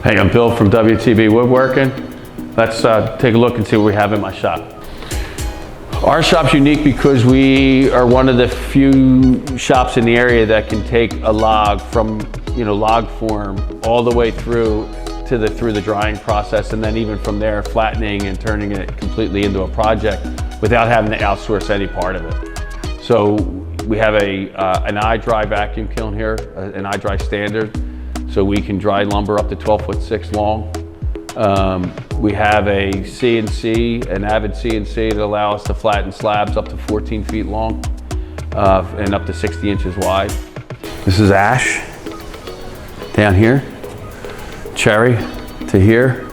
Hey, I'm Bill from WTB Woodworking. Let's take a look and see what we have in my shop. Our shop's unique because we are one of the few shops in the area that can take a log from, log form all the way through the drying process, and then even from there flattening and turning it completely into a project without having to outsource any part of it. So we have an iDry vacuum kiln here, an iDry standard, so we can dry lumber up to 12'6" long. We have a CNC, an Avid CNC that allows us to flatten slabs up to 14 feet long and up to 60 inches wide. This is ash down here, cherry to here,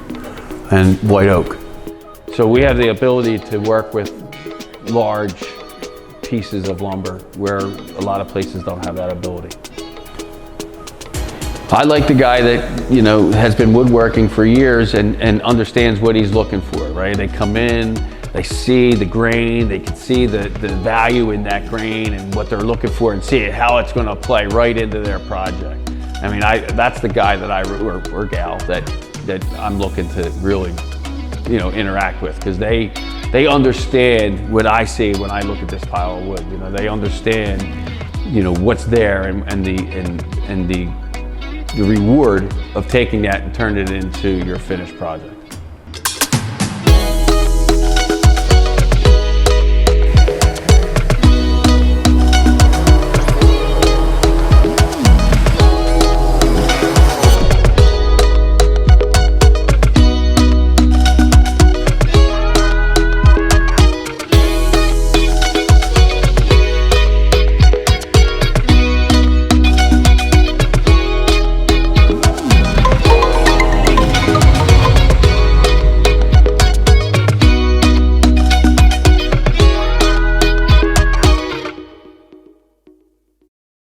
and white oak. So we have the ability to work with large pieces of lumber where a lot of places don't have that ability. I like the guy that, has been woodworking for years and understands what he's looking for, right? They come in, they see the grain, they can see the value in that grain and what they're looking for and see how it's gonna play right into their project. I mean, that's the guy that or gal that I'm looking to really, interact with, because they understand what I see when I look at this pile of wood. They understand, what's there and the reward of taking that and turning it into your finished project.